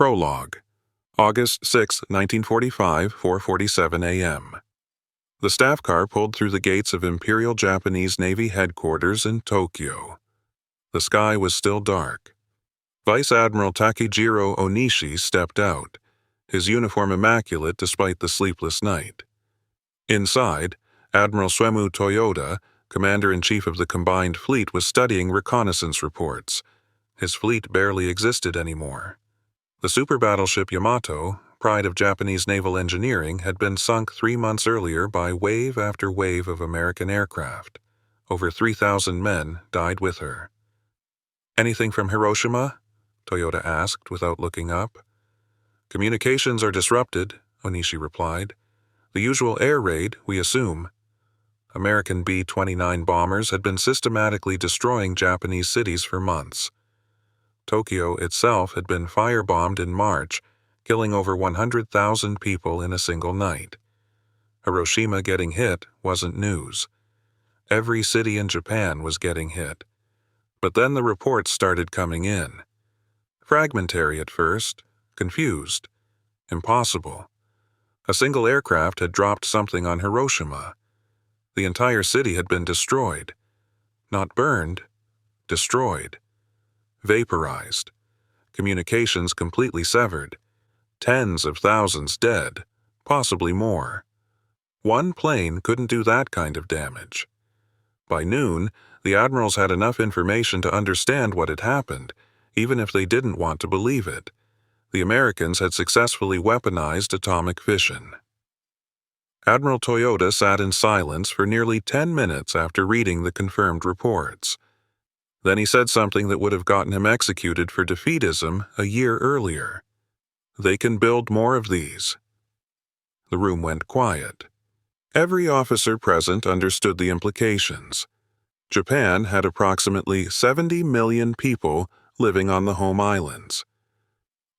Prologue, August 6, 1945, 4:47 a.m. The staff car pulled through the gates of Imperial Japanese Navy headquarters in Tokyo. The sky was still dark. Vice Admiral Takijiro Onishi stepped out, his uniform immaculate despite the sleepless night. Inside, Admiral Suemu Toyoda, Commander-in-Chief of the Combined Fleet, was studying reconnaissance reports. His fleet barely existed anymore. The super battleship Yamato, pride of Japanese naval engineering, had been sunk 3 months earlier by wave after wave of American aircraft. Over 3,000 men died with her. "Anything from Hiroshima?" Toyoda asked without looking up. "Communications are disrupted," Onishi replied. "The usual air raid, we assume." American B-29 bombers had been systematically destroying Japanese cities for months. Tokyo itself had been firebombed in March, killing over 100,000 people in a single night. Hiroshima getting hit wasn't news. Every city in Japan was getting hit. But then the reports started coming in. Fragmentary at first, confused, impossible. A single aircraft had dropped something on Hiroshima. The entire city had been destroyed. Not burned, destroyed. Vaporized. Communications completely severed. Tens of thousands dead, possibly more. One plane couldn't do that kind of damage. By noon, the admirals had enough information to understand what had happened, even if they didn't want to believe it. The Americans had successfully weaponized atomic fission. Admiral Toyoda sat in silence for nearly 10 minutes after reading the confirmed reports. Then he said something that would have gotten him executed for defeatism a year earlier. "They can build more of these." The room went quiet. Every officer present understood the implications. Japan had approximately 70 million people living on the home islands.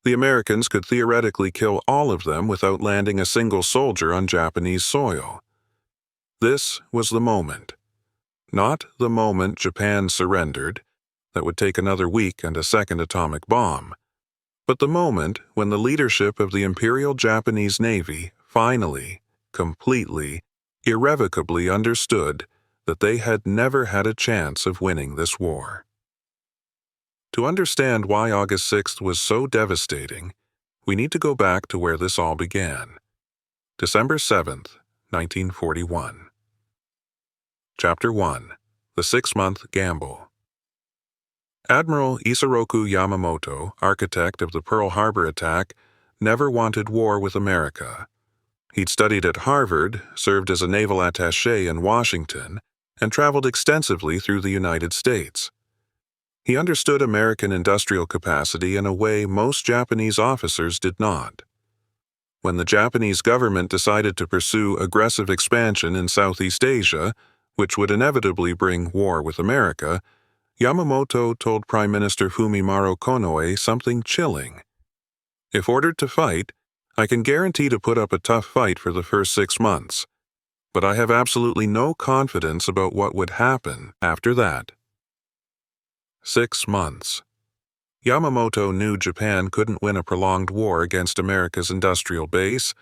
The Americans could theoretically kill all of them without landing a single soldier on Japanese soil. This was the moment. Not the moment Japan surrendered, that would take another week and a second atomic bomb, but the moment when the leadership of the Imperial Japanese Navy finally, completely, irrevocably understood that they had never had a chance of winning this war. To understand why August 6th was so devastating, we need to go back to where this all began. December 7th, 1941. Chapter 1. The 6-Month Gamble. Admiral Isoroku Yamamoto, architect of the Pearl Harbor attack, never wanted war with America. He'd studied at Harvard, served as a naval attaché in Washington, and traveled extensively through the United States. He understood American industrial capacity in a way most Japanese officers did not. When the Japanese government decided to pursue aggressive expansion in Southeast Asia, which would inevitably bring war with America, Yamamoto told Prime Minister Fumimaro Konoe something chilling. "If ordered to fight, I can guarantee to put up a tough fight for the first 6 months, but I have absolutely no confidence about what would happen after that." 6 months. Yamamoto knew Japan couldn't win a prolonged war against America's industrial base.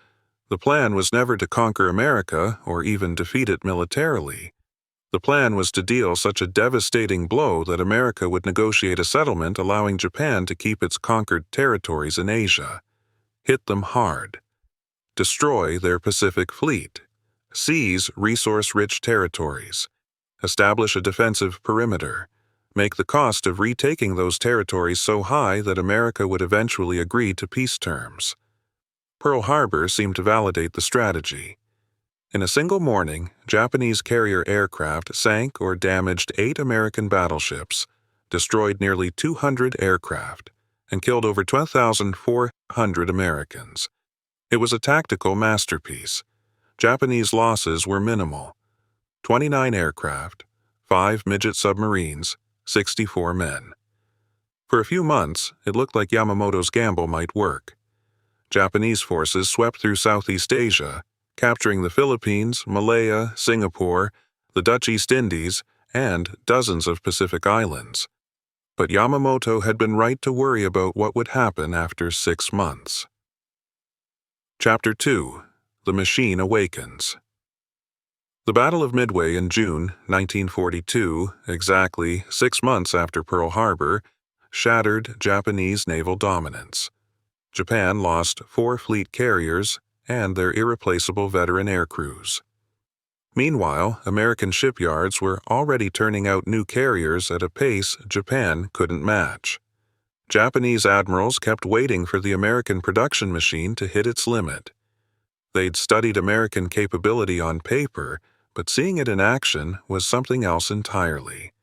The plan was never to conquer America or even defeat it militarily. The plan was to deal such a devastating blow that America would negotiate a settlement allowing Japan to keep its conquered territories in Asia. Hit them hard. Destroy their Pacific Fleet. Seize resource-rich territories. Establish a defensive perimeter. Make the cost of retaking those territories so high that America would eventually agree to peace terms. Pearl Harbor seemed to validate the strategy. In a single morning, Japanese carrier aircraft sank or damaged 8 American battleships, destroyed nearly 200 aircraft, and killed over 12,400 Americans. It was a tactical masterpiece. Japanese losses were minimal. 29 aircraft, 5 midget submarines, 64 men. For a few months, it looked like Yamamoto's gamble might work. Japanese forces swept through Southeast Asia, capturing the Philippines, Malaya, Singapore, the Dutch East Indies, and dozens of Pacific islands. But Yamamoto had been right to worry about what would happen after 6 months. Chapter 2: The Machine Awakens. The Battle of Midway in June 1942, exactly 6 months after Pearl Harbor, shattered Japanese naval dominance. Japan lost 4 fleet carriers and their irreplaceable veteran air crews. Meanwhile, American shipyards were already turning out new carriers at a pace Japan couldn't match. Japanese admirals kept waiting for the American production machine to hit its limit. They'd studied American capability on paper, but seeing it in action was something else entirely.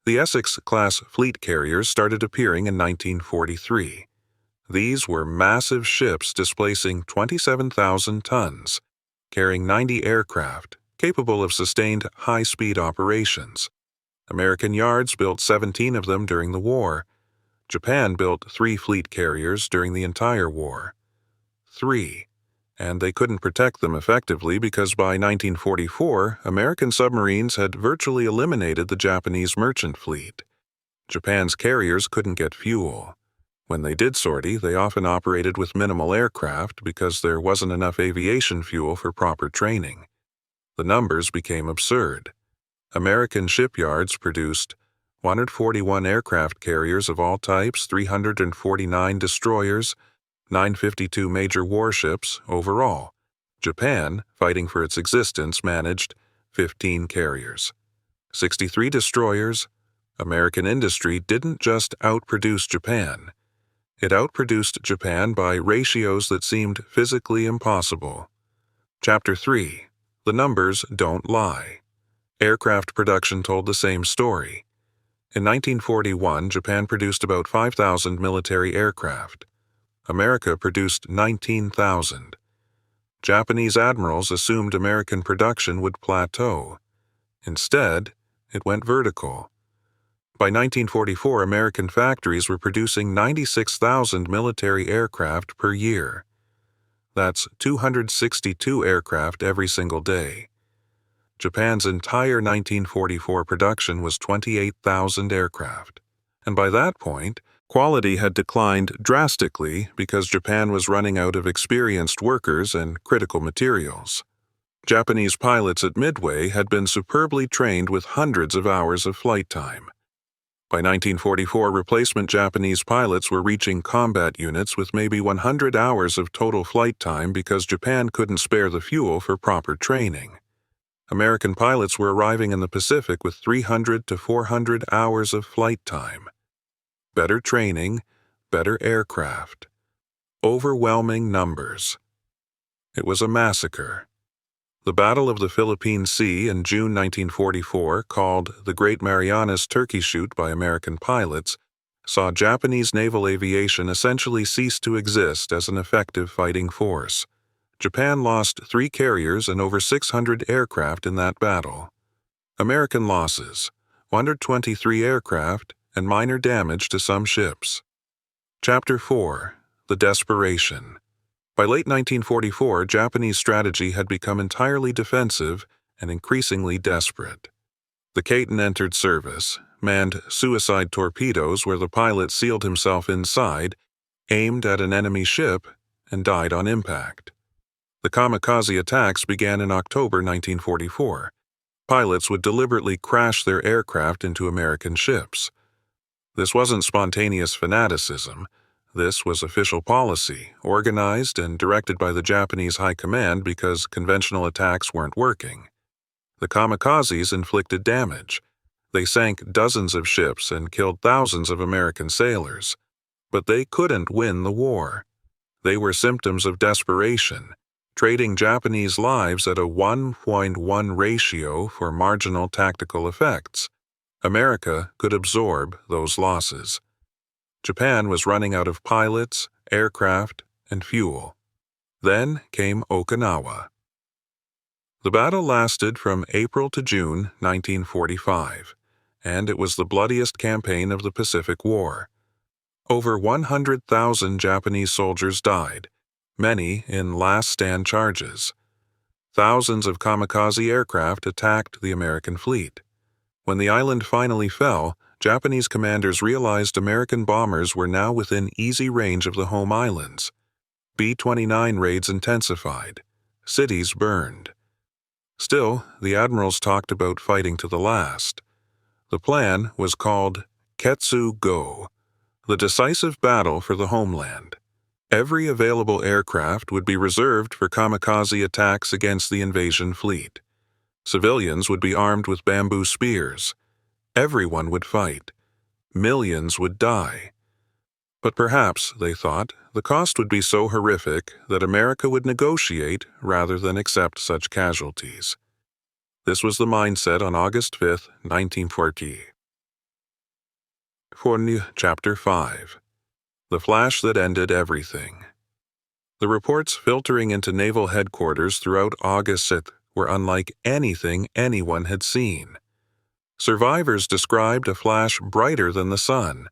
The Essex-class fleet carriers started appearing in 1943. These were massive ships displacing 27,000 tons, carrying 90 aircraft, capable of sustained high-speed operations. American yards built 17 of them during the war. Japan built 3 fleet carriers during the entire war. 3. And they couldn't protect them effectively because by 1944, American submarines had virtually eliminated the Japanese merchant fleet. Japan's carriers couldn't get fuel. When they did sortie, they often operated with minimal aircraft because there wasn't enough aviation fuel for proper training. The numbers became absurd. American shipyards produced 141 aircraft carriers of all types, 349 destroyers, 952 major warships overall. Japan, fighting for its existence, managed 15 carriers, 63 destroyers. American industry didn't just outproduce Japan. It outproduced Japan by ratios that seemed physically impossible. Chapter 3: The Numbers Don't Lie. Aircraft production told the same story. In 1941, Japan produced about 5,000 military aircraft. America produced 19,000. Japanese admirals assumed American production would plateau. Instead, it went vertical. By 1944, American factories were producing 96,000 military aircraft per year. That's 262 aircraft every single day. Japan's entire 1944 production was 28,000 aircraft. And by that point, quality had declined drastically because Japan was running out of experienced workers and critical materials. Japanese pilots at Midway had been superbly trained with hundreds of hours of flight time. By 1944, replacement Japanese pilots were reaching combat units with maybe 100 hours of total flight time because Japan couldn't spare the fuel for proper training. American pilots were arriving in the Pacific with 300 to 400 hours of flight time. Better training, better aircraft. Overwhelming numbers. It was a massacre. The Battle of the Philippine Sea in June 1944, called the Great Marianas Turkey Shoot by American pilots, saw Japanese naval aviation essentially cease to exist as an effective fighting force. Japan lost 3 carriers and over 600 aircraft in that battle. American losses: 123 aircraft and minor damage to some ships. Chapter 4: The Desperation. By late 1944, Japanese strategy had become entirely defensive and increasingly desperate. The Kaiten entered service, manned suicide torpedoes where the pilot sealed himself inside, aimed at an enemy ship, and died on impact. The kamikaze attacks began in October 1944. Pilots would deliberately crash their aircraft into American ships. This wasn't spontaneous fanaticism. This was official policy, organized and directed by the Japanese High Command because conventional attacks weren't working. The kamikazes inflicted damage. They sank dozens of ships and killed thousands of American sailors. But they couldn't win the war. They were symptoms of desperation, trading Japanese lives at a 1.1 ratio for marginal tactical effects. America could absorb those losses. Japan was running out of pilots, aircraft, and fuel. Then came Okinawa. The battle lasted from April to June 1945, and it was the bloodiest campaign of the Pacific War. Over 100,000 Japanese soldiers died, many in last-stand charges. Thousands of kamikaze aircraft attacked the American fleet. When the island finally fell, Japanese commanders realized American bombers were now within easy range of the home islands. B-29 raids intensified. Cities burned. Still, the admirals talked about fighting to the last. The plan was called Ketsu-go, the decisive battle for the homeland. Every available aircraft would be reserved for kamikaze attacks against the invasion fleet. Civilians would be armed with bamboo spears. Everyone would fight. Millions would die. But perhaps, they thought, the cost would be so horrific that America would negotiate rather than accept such casualties. This was the mindset on August 5, 1940. Chapter 5. The Flash That Ended Everything. The reports filtering into naval headquarters throughout August 6th were unlike anything anyone had seen. Survivors described a flash brighter than the sun,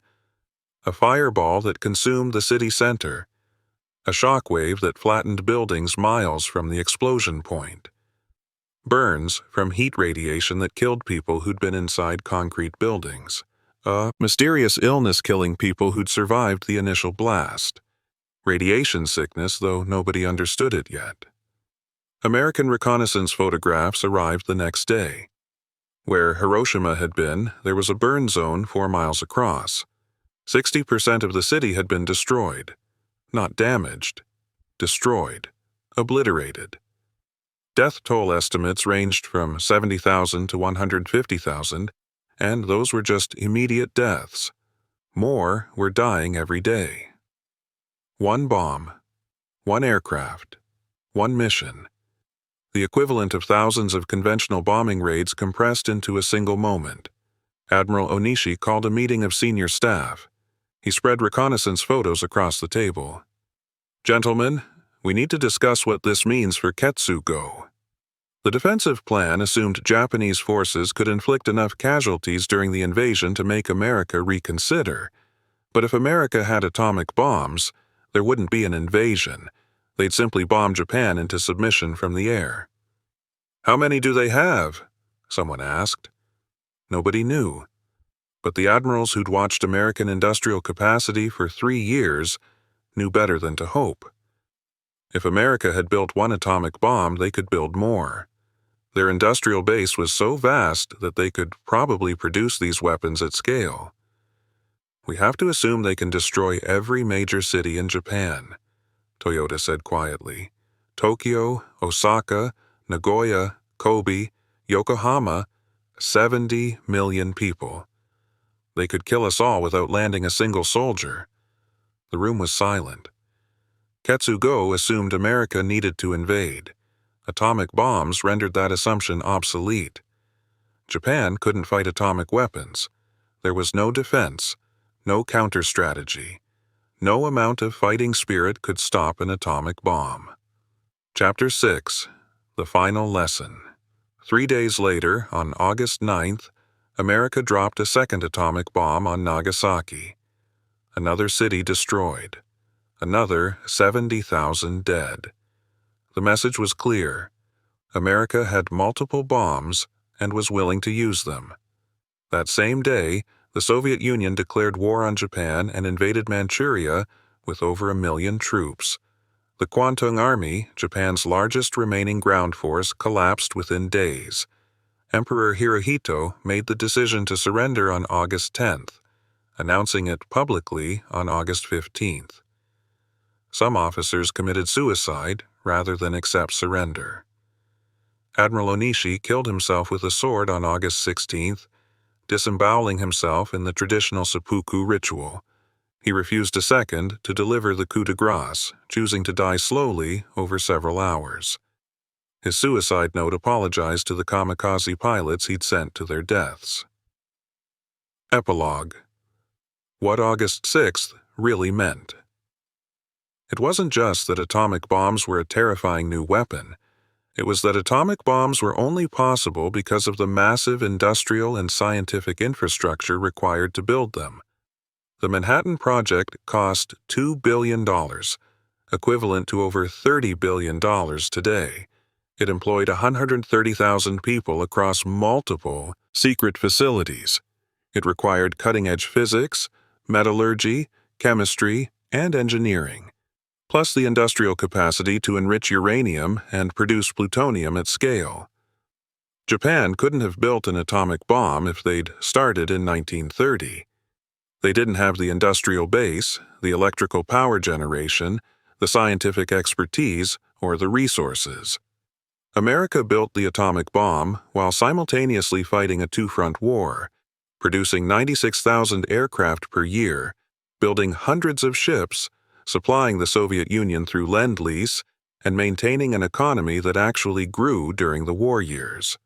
a fireball that consumed the city center, a shockwave that flattened buildings miles from the explosion point, burns from heat radiation that killed people who'd been inside concrete buildings, a mysterious illness killing people who'd survived the initial blast, radiation sickness, though nobody understood it yet. American reconnaissance photographs arrived the next day. Where Hiroshima had been, there was a burn zone 4 miles across. 60% of the city had been destroyed. Not damaged. Destroyed. Obliterated. Death toll estimates ranged from 70,000 to 150,000, and those were just immediate deaths. More were dying every day. One bomb. One aircraft. One mission. The equivalent of thousands of conventional bombing raids compressed into a single moment. Admiral Onishi called a meeting of senior staff. He spread reconnaissance photos across the table. "Gentlemen, we need to discuss what this means for Ketsu-go." The defensive plan assumed Japanese forces could inflict enough casualties during the invasion to make America reconsider. But if America had atomic bombs, there wouldn't be an invasion. They'd simply bomb Japan into submission from the air. "How many do they have?" someone asked. Nobody knew. But the admirals who'd watched American industrial capacity for 3 years knew better than to hope. If America had built one atomic bomb, they could build more. Their industrial base was so vast that they could probably produce these weapons at scale. "We have to assume they can destroy every major city in Japan," Toyota said quietly. "Tokyo, Osaka, Nagoya, Kobe, Yokohama, 70 million people. They could kill us all without landing a single soldier." The room was silent. Ketsu-go assumed America needed to invade. Atomic bombs rendered that assumption obsolete. Japan couldn't fight atomic weapons. There was no defense, no counter-strategy. No amount of fighting spirit could stop an atomic bomb. Chapter 6. The Final Lesson. 3 days later, on August 9th, America dropped a second atomic bomb on Nagasaki. Another city destroyed. Another 70,000 dead. The message was clear. America had multiple bombs and was willing to use them. That same day, the Soviet Union declared war on Japan and invaded Manchuria with over 1 million troops. The Kwantung Army, Japan's largest remaining ground force, collapsed within days. Emperor Hirohito made the decision to surrender on August 10th, announcing it publicly on August 15th. Some officers committed suicide rather than accept surrender. Admiral Onishi killed himself with a sword on August 16th, disemboweling himself in the traditional seppuku ritual. He refused a second to deliver the coup de grace, choosing to die slowly over several hours. His suicide note apologized to the kamikaze pilots he'd sent to their deaths. Epilogue. What August 6th really meant. It wasn't just that atomic bombs were a terrifying new weapon. It was that atomic bombs were only possible because of the massive industrial and scientific infrastructure required to build them. The Manhattan Project cost $2 billion, equivalent to over $30 billion today. It employed 130,000 people across multiple secret facilities. It required cutting-edge physics, metallurgy, chemistry, and engineering, plus the industrial capacity to enrich uranium and produce plutonium at scale. Japan couldn't have built an atomic bomb if they'd started in 1930. They didn't have the industrial base, the electrical power generation, the scientific expertise, or the resources. America built the atomic bomb while simultaneously fighting a two-front war, producing 96,000 aircraft per year, building hundreds of ships, supplying the Soviet Union through Lend-Lease, and maintaining an economy that actually grew during the war years.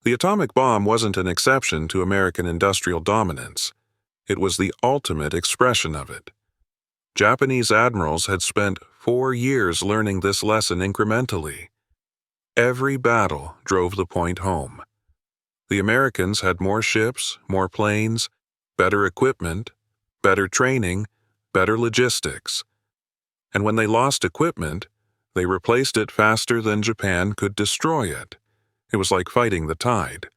The atomic bomb wasn't an exception to American industrial dominance. It was the ultimate expression of it. Japanese admirals had spent 4 years learning this lesson incrementally. Every battle drove the point home. The Americans had more ships, more planes, better equipment, better training, better logistics. And when they lost equipment, they replaced it faster than Japan could destroy it. It was like fighting the tide.